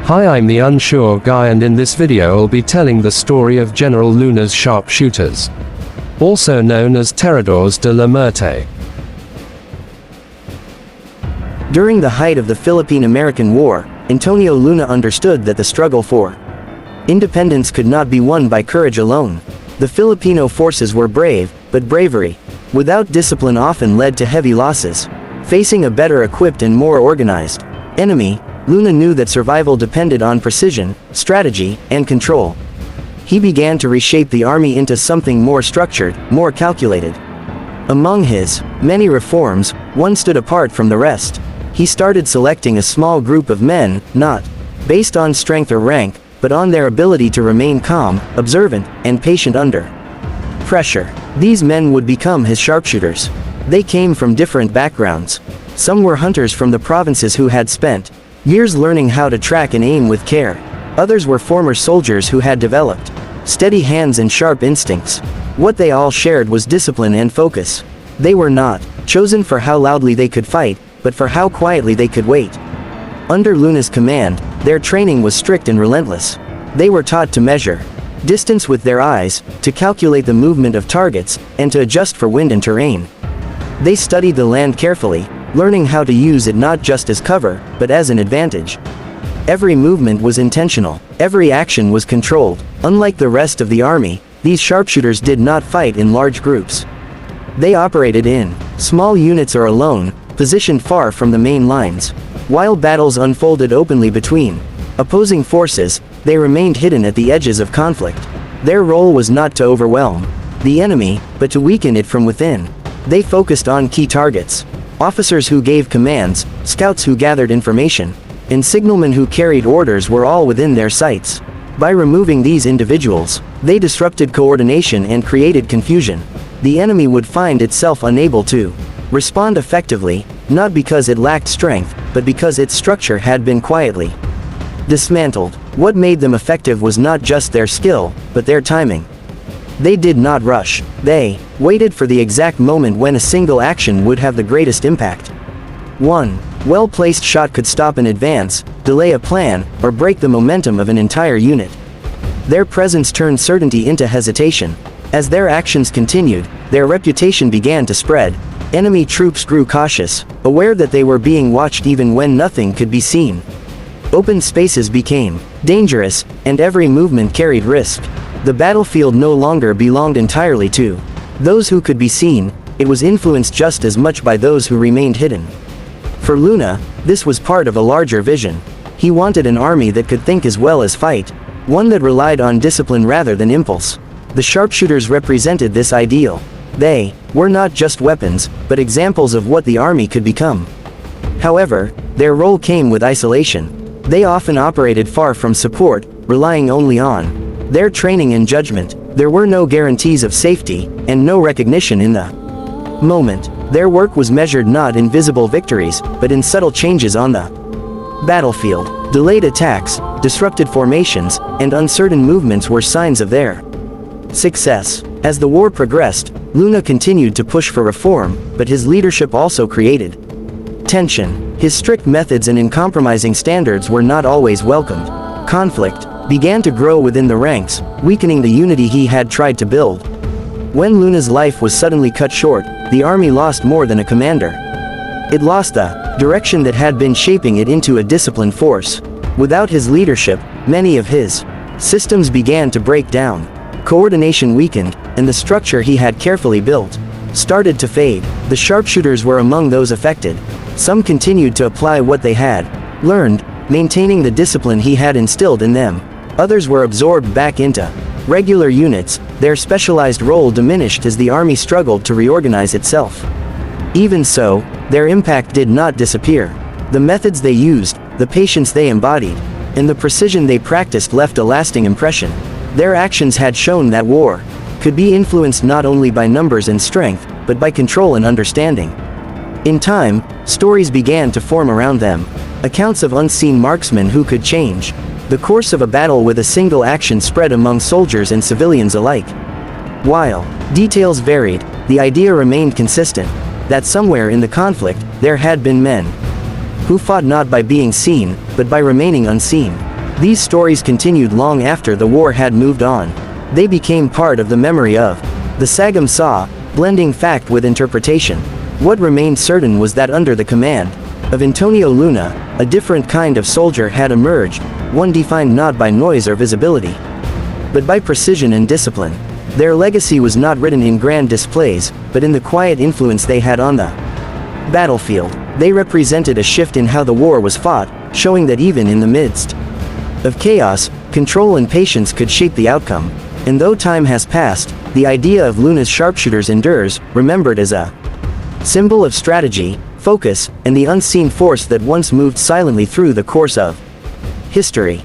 Hi, I'm the unsure guy, and in this video I'll be telling the story of General Luna's sharpshooters, also known as Teradores de la Muerte. During the height of the Philippine-American War, Antonio Luna understood that the struggle for independence could not be won by courage alone. The Filipino forces were brave, but bravery without discipline often led to heavy losses. Facing a better equipped and more organized enemy, Luna knew that survival depended on precision, strategy, and control. He began to reshape the army into something more structured, more calculated. Among his many reforms, one stood apart from the rest. He started selecting a small group of men, not based on strength or rank, but on their ability to remain calm, observant, and patient under pressure. These men would become his sharpshooters. They came from different backgrounds. Some were hunters from the provinces who had spent years learning how to track and aim with care. Others were former soldiers who had developed steady hands and sharp instincts. What they all shared was discipline and focus. They were not chosen for how loudly they could fight, but for how quietly they could wait. Under Luna's command, their training was strict and relentless. They were taught to measure distance with their eyes, to calculate the movement of targets, and to adjust for wind and terrain. They studied the land carefully, learning how to use it not just as cover, but as an advantage. Every movement was intentional, every action was controlled. Unlike the rest of the army, these sharpshooters did not fight in large groups. They operated in small units or alone, positioned far from the main lines. While battles unfolded openly between opposing forces, they remained hidden at the edges of conflict. Their role was not to overwhelm the enemy, but to weaken it from within. They focused on key targets: officers who gave commands, scouts who gathered information, and signalmen who carried orders were all within their sights. By removing these individuals, they disrupted coordination and created confusion. The enemy would find itself unable to respond effectively, not because it lacked strength, but because its structure had been quietly dismantled. What made them effective was not just their skill, but their timing. They did not rush. They waited for the exact moment when a single action would have the greatest impact. One well-placed shot could stop an advance, delay a plan, or break the momentum of an entire unit. Their presence turned certainty into hesitation. As their actions continued, their reputation began to spread. Enemy troops grew cautious, aware that they were being watched even when nothing could be seen. Open spaces became dangerous, and every movement carried risk. The battlefield no longer belonged entirely to those who could be seen, it was influenced just as much by those who remained hidden. For Luna, this was part of a larger vision. He wanted an army that could think as well as fight, one that relied on discipline rather than impulse. The sharpshooters represented this ideal. They were not just weapons, but examples of what the army could become. However, their role came with isolation. They often operated far from support, relying only on their training and judgment. There were no guarantees of safety, and no recognition in the moment. Their work was measured not in visible victories, but in subtle changes on the battlefield. Delayed attacks, disrupted formations, and uncertain movements were signs of their success. As the war progressed, Luna continued to push for reform, but his leadership also created tension. His strict methods and uncompromising standards were not always welcomed. Conflict began to grow within the ranks, weakening the unity he had tried to build. When Luna's life was suddenly cut short, the army lost more than a commander. It lost the direction that had been shaping it into a disciplined force. Without his leadership, many of his systems began to break down. Coordination weakened, and the structure he had carefully built started to fade. The sharpshooters were among those affected. Some continued to apply what they had learned, maintaining the discipline he had instilled in them. Others were absorbed back into regular units. Their specialized role diminished as the army struggled to reorganize itself. Even so, their impact did not disappear. The methods they used, the patience they embodied, and the precision they practiced left a lasting impression. Their actions had shown that war could be influenced not only by numbers and strength, but by control and understanding. In time, stories began to form around them. Accounts of unseen marksmen who could change the course of a battle with a single action spread among soldiers and civilians alike. While details varied, the idea remained consistent, that somewhere in the conflict, there had been men who fought not by being seen, but by remaining unseen. These stories continued long after the war had moved on. They became part of the memory of the Sagam Sa, blending fact with interpretation. What remained certain was that under the command of Antonio Luna, a different kind of soldier had emerged, one defined not by noise or visibility, but by precision and discipline. Their legacy was not written in grand displays, but in the quiet influence they had on the battlefield. They represented a shift in how the war was fought, showing that even in the midst of chaos, control and patience could shape the outcome. And though time has passed, the idea of Luna's sharpshooters endures, remembered as a symbol of strategy, focus, and the unseen force that once moved silently through the course of history.